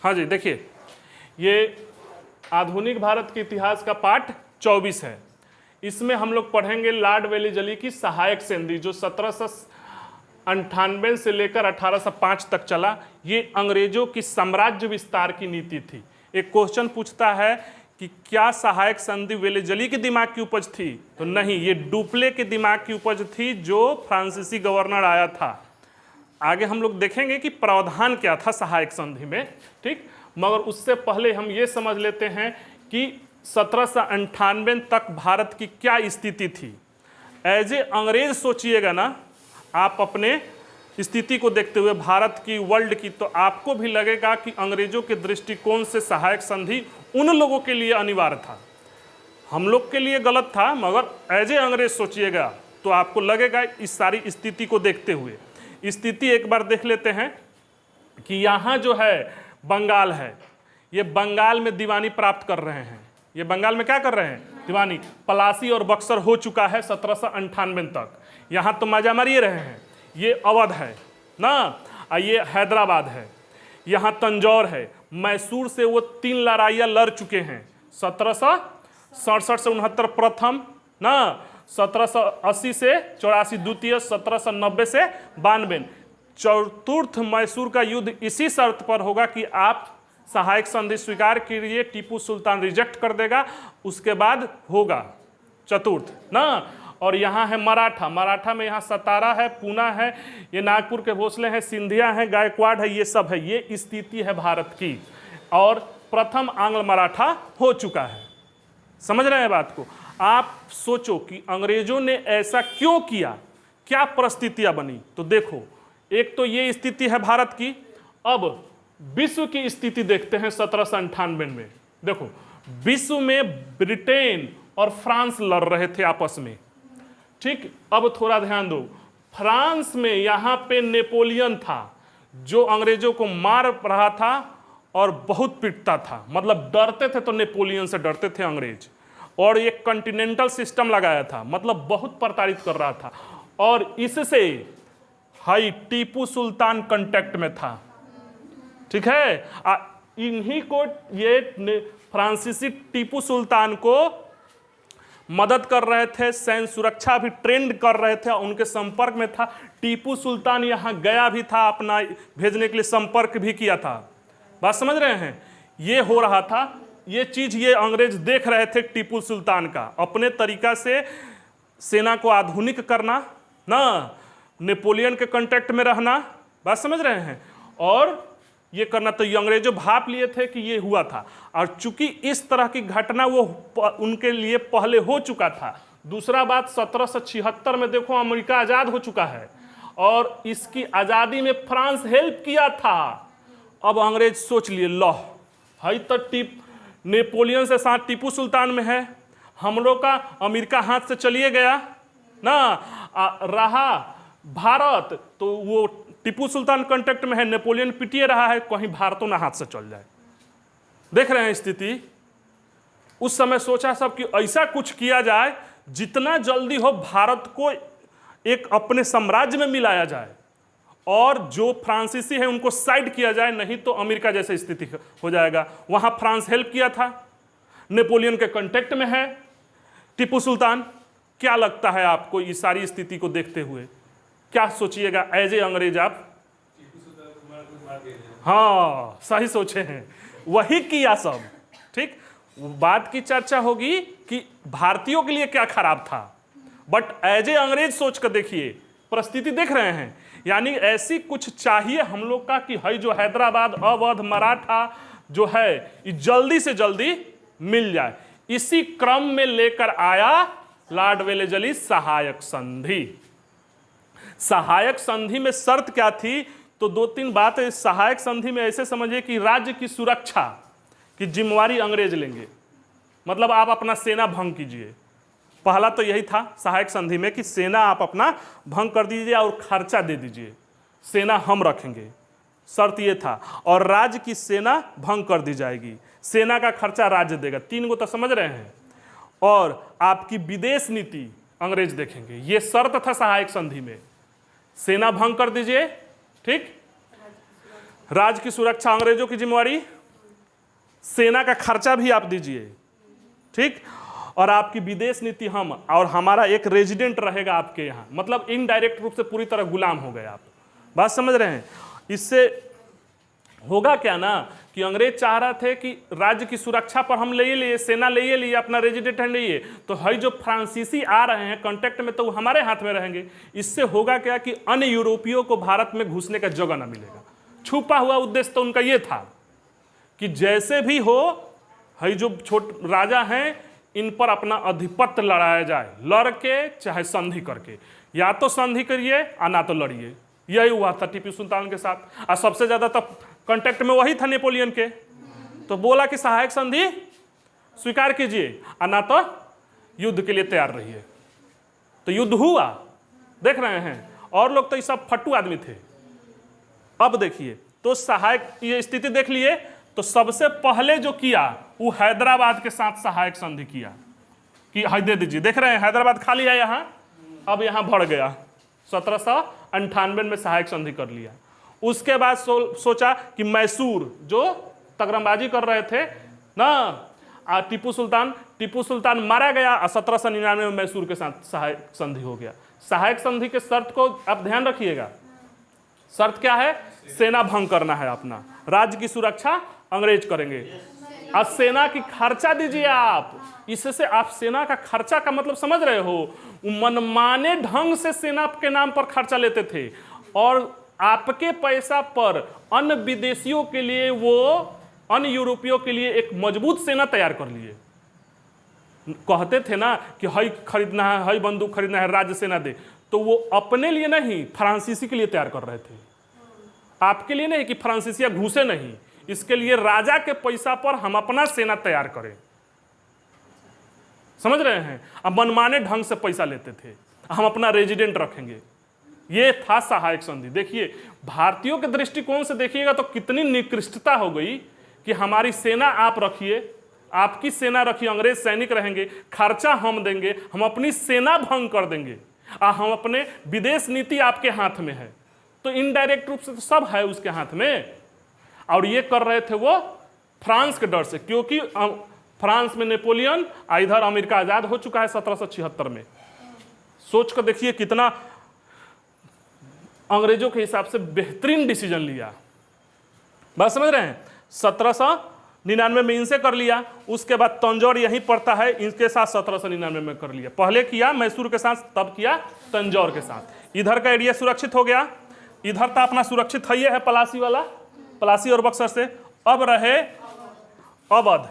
हाँ जी, देखिए ये आधुनिक भारत के इतिहास का पाठ 24 है। इसमें हम लोग पढ़ेंगे लॉर्ड वेलेज़ली की सहायक संधि जो 1798 से लेकर 1805 तक चला। ये अंग्रेजों की साम्राज्य विस्तार की नीति थी। एक क्वेश्चन पूछता है कि क्या सहायक संधि वेलेज़ली के दिमाग की उपज थी? तो नहीं, ये डुप्ले के दिमाग की उपज थी जो फ्रांसीसी गवर्नर आया था। आगे हम लोग देखेंगे कि प्रावधान क्या था सहायक संधि में, ठीक। मगर उससे पहले हम ये समझ लेते हैं कि 1798 तक भारत की क्या स्थिति थी। एज ए अंग्रेज सोचिएगा ना, आप अपने स्थिति को देखते हुए भारत की, वर्ल्ड की, तो आपको भी लगेगा कि अंग्रेजों के दृष्टिकोण से सहायक संधि उन लोगों के लिए अनिवार्य था, हम लोग के लिए गलत था। मगर एज ए अंग्रेज सोचिएगा तो आपको लगेगा इस सारी स्थिति को देखते हुए। स्थिति एक बार देख लेते हैं कि यहाँ जो है बंगाल है, ये बंगाल में दीवानी प्राप्त कर रहे हैं। ये बंगाल में क्या कर रहे हैं? दीवानी। पलासी और बक्सर हो चुका है 1798 तक। यहाँ तो मजा मारिए रहे हैं। ये अवध है ना, ये हैदराबाद है, यहाँ तंजौर है, मैसूर से वो 3 लड़ाइयाँ लड़ चुके हैं। 1767 से 69 प्रथम ना, 1780 से 84 द्वितीय, 1790 से 92 चतुर्थ मैसूर का युद्ध इसी शर्त पर होगा कि आप सहायक संधि स्वीकार कीजिए, टीपू सुल्तान रिजेक्ट कर देगा, उसके बाद होगा चतुर्थ ना। और यहाँ है मराठा, मराठा में यहाँ सतारा है, पूना है, ये नागपुर के भोसले हैं, सिंधिया हैं, गायकवाड़ है, ये सब है। ये स्थिति है भारत की। और प्रथम आंग्ल मराठा हो चुका है। समझ रहे हैं बात को? आप सोचो कि अंग्रेजों ने ऐसा क्यों किया, क्या परिस्थितियां बनी। तो देखो, एक तो ये स्थिति है भारत की। अब विश्व की स्थिति देखते हैं 1798 में। देखो, विश्व में ब्रिटेन और फ्रांस लड़ रहे थे आपस में, ठीक। अब थोड़ा ध्यान दो, फ्रांस में यहाँ पे नेपोलियन था जो अंग्रेजों को मार रहा था और बहुत पिटता था। मतलब डरते थे तो नेपोलियन से डरते थे अंग्रेज। और ये कॉन्टिनेंटल सिस्टम लगाया था, मतलब बहुत प्रताड़ित कर रहा था। और इससे हाई टीपू सुल्तान कांटेक्ट में था, ठीक है। इन्हीं को, ये फ्रांसीसी टीपू सुल्तान को मदद कर रहे थे, सैन्य सुरक्षा भी ट्रेंड कर रहे थे, उनके संपर्क में था। टीपू सुल्तान यहाँ गया भी था, अपना भेजने के लिए संपर्क भी किया था। बात समझ रहे हैं? ये हो रहा था, ये चीज़ ये अंग्रेज देख रहे थे टीपू सुल्तान का, अपने तरीका से सेना को आधुनिक करना ना, नेपोलियन के कांटेक्ट में रहना। बात समझ रहे हैं? और ये करना, तो ये अंग्रेजों भाप लिए थे कि ये हुआ था। और चूंकि इस तरह की घटना वो उनके लिए पहले हो चुका था। दूसरा बात, 1776 में देखो अमेरिका आज़ाद हो चुका है और इसकी आज़ादी में फ्रांस हेल्प किया था। अब अंग्रेज सोच लिए, लो हाई तो नेपोलियन से साथ टीपू सुल्तान में है, हम लोग का अमेरिका हाथ से चलिए गया ना, रहा भारत तो वो टीपू सुल्तान कांटेक्ट में है, नेपोलियन पिटिए रहा है, कहीं भारतों ना हाथ से चल जाए। देख रहे हैं स्थिति। उस समय सोचा सब कि ऐसा कुछ किया जाए जितना जल्दी हो भारत को एक अपने साम्राज्य में मिलाया जाए और जो फ्रांसीसी है उनको साइड किया जाए, नहीं तो अमेरिका जैसी स्थिति हो जाएगा। वहां फ्रांस हेल्प किया था, नेपोलियन के कांटेक्ट में है टीपू सुल्तान। क्या लगता है आपको इस सारी स्थिति को देखते हुए, क्या सोचिएगा एज ए अंग्रेज आप? हाँ, सही सोचे हैं, वही किया सब, ठीक। बात की चर्चा होगी कि भारतीयों के लिए क्या खराब था, बट एज ए अंग्रेज सोच कर देखिए, परिस्थिति देख रहे हैं। यानी ऐसी कुछ चाहिए हम लोग का कि है जो हैदराबाद, अवध, मराठा जो है ये जल्दी से जल्दी मिल जाए। इसी क्रम में लेकर आया लॉर्ड वेलेज़ली सहायक संधि। सहायक संधि में शर्त क्या थी? तो 2-3 बात है सहायक संधि में। ऐसे समझिए कि राज्य की सुरक्षा की जिम्मेवारी अंग्रेज लेंगे, मतलब आप अपना सेना भंग कीजिए। पहला तो यही था सहायक संधि में कि सेना आप अपना भंग कर दीजिए और खर्चा दे दीजिए, सेना हम रखेंगे, शर्त ये था। और राज्य की सेना भंग कर दी जाएगी, सेना का खर्चा राज्य देगा। 3 को तो समझ रहे हैं। और आपकी विदेश नीति अंग्रेज देखेंगे, ये शर्त था सहायक संधि में। सेना भंग कर दीजिए, ठीक, राज्य की सुरक्षा अंग्रेजों की जिम्मेवारी, सेना का खर्चा भी आप दीजिए, ठीक, और आपकी विदेश नीति हम, और हमारा एक रेजिडेंट रहेगा आपके यहाँ, मतलब इनडायरेक्ट रूप से पूरी तरह गुलाम हो गए आप। बात समझ रहे हैं? इससे होगा क्या ना कि अंग्रेज चाह रहे थे कि राज्य की सुरक्षा पर हम ले लिए, सेना ले लिए, अपना रेजिडेंट लिए, तो है जो फ्रांसीसी आ रहे हैं कांटेक्ट में, तो वो हमारे हाथ में रहेंगे। इससे होगा क्या कि अन्य यूरोपियों को भारत में घुसने का जगह ना मिलेगा। छुपा हुआ उद्देश्य तो उनका ये था कि जैसे भी हो, है जो छोटे राजा हैं इन पर अपना अधिपत्य लड़ाया जाए, लड़ के चाहे संधि करके, या तो संधि करिए और ना तो लड़िए। यही हुआ था टीपू सुल्तान के साथ, और सबसे ज्यादा तो कांटेक्ट में वही था नेपोलियन के। तो बोला कि सहायक संधि स्वीकार कीजिए और ना तो युद्ध के लिए तैयार रहिए। तो युद्ध हुआ, देख रहे हैं, और लोग तो ये सब फट्टू आदमी थे। अब देखिए, तो सहायक, ये स्थिति देख लिए, तो सबसे पहले जो किया वो हैदराबाद के साथ सहायक संधि किया कि हाय दे दीजिए। देख रहे हैं हैदराबाद खाली है यहाँ, अब यहाँ बढ़ गया, 1798 में सहायक संधि कर लिया। उसके बाद सोचा कि मैसूर, जो तगरमबाजी कर रहे थे ना टीपू सुल्तान मारा गया, और 1799 में मैसूर के साथ सहायक संधि हो गया। सहायक संधि के शर्त को आप ध्यान रखिएगा। शर्त क्या है? सेना भंग करना है अपना, राज्य की सुरक्षा अंग्रेज करेंगे, और सेना की खर्चा दीजिए आप। इससे आप सेना का खर्चा का मतलब समझ रहे हो? मनमाने ढंग से सेना के नाम पर खर्चा लेते थे, और आपके पैसा पर अन्य विदेशियों के लिए, वो अन्य यूरोपियों के लिए एक मजबूत सेना तैयार कर लिए। कहते थे ना कि हई खरीदना है, हई बंदूक खरीदना है, राज्य सेना दे, तो वो अपने लिए नहीं, फ्रांसीसी के लिए तैयार कर रहे थे। आपके लिए नहीं कि फ्रांसीसिया घुसे नहीं, इसके लिए राजा के पैसा पर हम अपना सेना तैयार करें। समझ रहे हैं? अब मनमाने ढंग से पैसा लेते थे, हम अपना रेजिडेंट रखेंगे। ये था सहायक संधि। देखिए, भारतीयों के दृष्टिकोण से देखिएगा तो कितनी निकृष्टता हो गई कि हमारी सेना आप रखिए, आपकी सेना रखिए, अंग्रेज सैनिक रहेंगे, खर्चा हम देंगे, हम अपनी सेना भंग कर देंगे, और हम अपने विदेश नीति आपके हाथ में है। तो इनडायरेक्ट रूप से तो सब है उसके हाथ में। और ये कर रहे थे वो फ्रांस के डर से, क्योंकि फ्रांस में नेपोलियन, इधर अमेरिका आजाद हो चुका है 1776 में। सोच कर देखिए कितना अंग्रेजों के हिसाब से बेहतरीन डिसीजन लिया। बात समझ रहे हैं? 1799 में इनसे कर लिया, उसके बाद तंजौर यहीं पड़ता है, इनके साथ 1799 में कर लिया। पहले किया मैसूर के साथ, तब किया तंजौर के साथ। इधर का एरिया सुरक्षित हो गया, इधर तो अपना सुरक्षित है पलासी वाला, पलासी और बक्सर से। अब रहे अवध,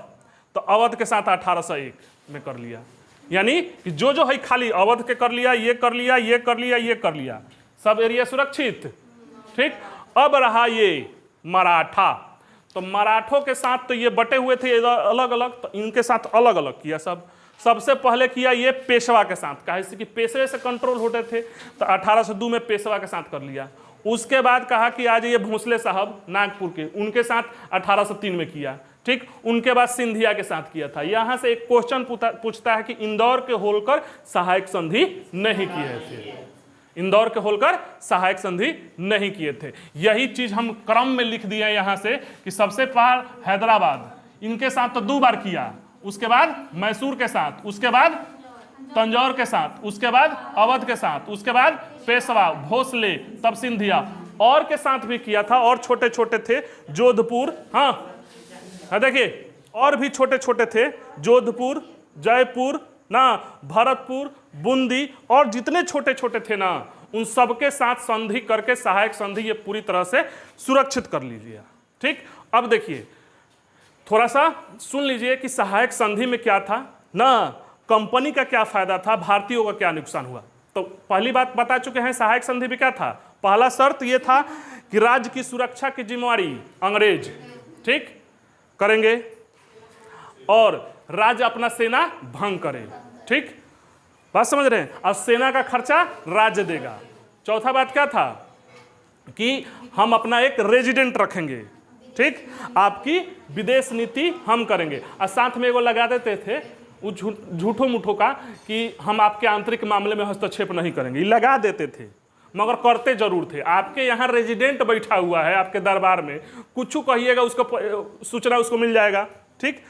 तो अवध के साथ 1801 में कर लिया। यानी कि जो है खाली अवध के कर लिया, ये कर लिया, ये कर लिया, ये कर लिया, सब एरिया सुरक्षित। ठीक, अब रहा ये मराठा, तो मराठों के साथ तो ये बटे हुए थे अलग अलग, तो इनके साथ अलग अलग किया सब। सबसे पहले किया ये पेशवा के साथ, कहे कि पेशवे से कंट्रोल होते थे, तो 1802 में पेशवा के साथ कर लिया। उसके बाद कहा कि आज ये भोसले साहब नागपुर के, उनके साथ 1803 में किया। ठीक, उनके बाद सिंधिया के साथ किया था। यहां से एक क्वेश्चन पूछता है कि इंदौर के होलकर सहायक संधि नहीं किए थे, इंदौर के होलकर सहायक संधि नहीं किए थे। यही चीज हम क्रम में लिख दिया यहां से कि सबसे पहले हैदराबाद, इनके साथ तो 2 बार किया, उसके बाद मैसूर के साथ, उसके बाद तंजौर के साथ, उसके बाद अवध के साथ, उसके बाद पेशवा, भोसले, तब सिंधिया, और के साथ भी किया था। और छोटे छोटे थे, जोधपुर, हाँ देखिए और भी छोटे छोटे थे, जोधपुर, जयपुर ना, भरतपुर, बूंदी, और जितने छोटे छोटे थे ना, उन सबके साथ संधि करके सहायक संधि ये पूरी तरह से सुरक्षित कर लीजिए। ठीक, अब देखिए थोड़ा सा सुन लीजिए कि सहायक संधि में क्या था ना, कंपनी का क्या फायदा था, भारतीयों का क्या नुकसान हुआ। तो पहली बात बता चुके हैं, सहायक संधि में क्या था। पहला शर्त यह था कि राज्य की सुरक्षा की जिम्मेवारी अंग्रेज ठीक करेंगे, और राज्य अपना सेना भंग करे। ठीक, बात समझ रहे हैं? और सेना का खर्चा राज्य देगा। चौथा बात क्या था कि हम अपना एक रेजिडेंट रखेंगे। ठीक, आपकी विदेश नीति हम करेंगे, और साथ में एगो लगा देते थे वो झूठो मुठो का कि हम आपके आंतरिक मामले में हस्तक्षेप नहीं करेंगे, लगा देते थे। मगर करते जरूर थे। आपके यहाँ रेजिडेंट बैठा हुआ है आपके दरबार में, कुछ कहिएगा उसको सूचना उसको मिल जाएगा। ठीक,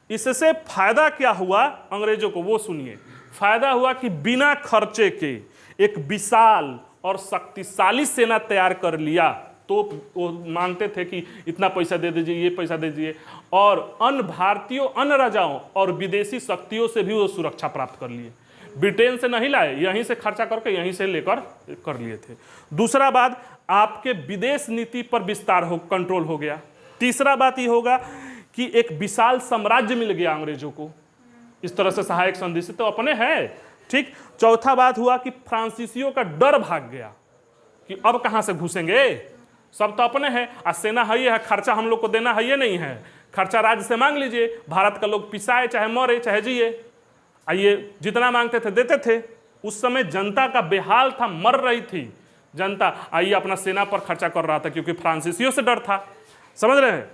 इससे फायदा क्या हुआ अंग्रेजों को वो सुनिए। फायदा हुआ कि बिना खर्चे के एक विशाल और शक्तिशाली सेना तैयार कर लिया। तो वो मांगते थे कि इतना पैसा दे दीजिए, ये पैसा दे दीजिए, और अन्य भारतीयों, अन्य राजाओं और विदेशी शक्तियों से भी वो सुरक्षा प्राप्त कर लिए। ब्रिटेन से नहीं लाए, यहीं से खर्चा करके यहीं से लेकर कर लिए थे। दूसरा बात, आपके विदेश नीति पर विस्तार कंट्रोल हो गया। तीसरा बात ये होगा कि एक विशाल साम्राज्य मिल गया अंग्रेजों को इस तरह से सहायक संधि से, तो अपने हैं। ठीक, चौथा बात हुआ कि फ्रांसीसियों का डर भाग गया कि अब कहां से घुसेंगे, सब तो अपने हैं, और सेना है, खर्चा हम लोग को देना है, ये नहीं है, खर्चा राज्य से मांग लीजिए, भारत का लोग पिसाए चाहे मरे चाहे जिए, आइए जितना मांगते थे देते थे। उस समय जनता का बेहाल था, मर रही थी जनता, आइए अपना सेना पर खर्चा कर रहा था क्योंकि फ्रांसीसियों से डर था। समझ रहे हैं,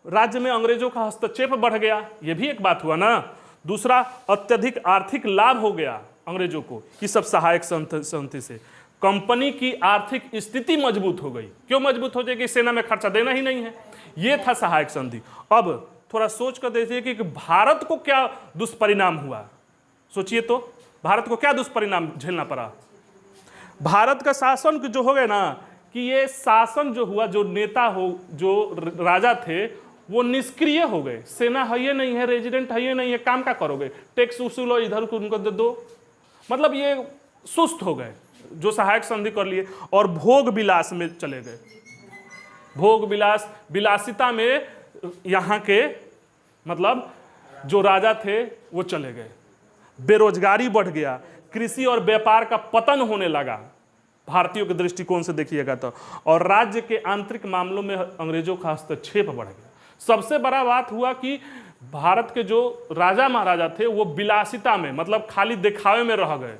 राज्य में अंग्रेजों का हस्तक्षेप बढ़ गया, ये भी एक बात हुआ ना। दूसरा, अत्यधिक आर्थिक लाभ हो गया अंग्रेजों को, ये सब सहायक संधि से। कंपनी की आर्थिक स्थिति मजबूत हो गई। क्यों मजबूत हो जाएगी, सेना में खर्चा देना ही नहीं है। ये था सहायक संधि। अब थोड़ा सोच कर देखिए कि भारत को क्या दुष्परिणाम हुआ। सोचिए तो, भारत को क्या दुष्परिणाम झेलना पड़ा। भारत का शासन जो हो गया ना, कि ये शासन जो हुआ, जो नेता जो राजा थे वो निष्क्रिय हो गए। सेना है ये नहीं है, रेजिडेंट है ये नहीं है, काम क्या करोगे, टैक्स वसूलो, इधर उनको दे दो, मतलब ये सुस्त हो गए जो सहायक संधि कर लिए, और भोग विलास में चले गए। भोग विलास, विलासिता में यहाँ के मतलब जो राजा थे वो चले गए। बेरोजगारी बढ़ गया, कृषि और व्यापार का पतन होने लगा भारतीयों के दृष्टिकोण से देखिएगा तो, और राज्य के आंतरिक मामलों में अंग्रेजों का हस्तक्षेप बढ़ गया। सबसे बड़ा बात हुआ कि भारत के जो राजा महाराजा थे वो विलासिता में, मतलब खाली दिखावे में रह गए,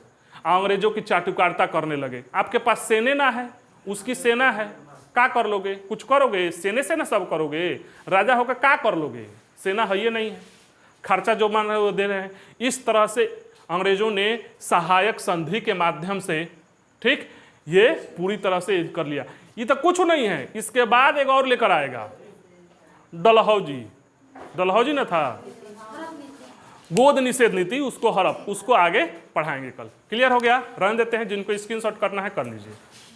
अंग्रेजों की चाटुकारिता करने लगे। आपके पास सेना ना है, उसकी सेना है, क्या कर लोगे, कुछ करोगे, सेने से ना सब करोगे, राजा होकर क्या कर लोगे, सेना है ये नहीं है, खर्चा जो मान रहे वो दे रहे हैं। इस तरह से अंग्रेजों ने सहायक संधि के माध्यम से, ठीक, ये पूरी तरह से कर लिया। ये तो कुछ नहीं है, इसके बाद एक और लेकर आएगा डलहौजी ना था, गोद निषेध नीति, उसको हड़प, उसको आगे पढ़ाएंगे कल। क्लियर हो गया, रहने देते हैं, जिनको स्क्रीनशॉट करना है कर लीजिए।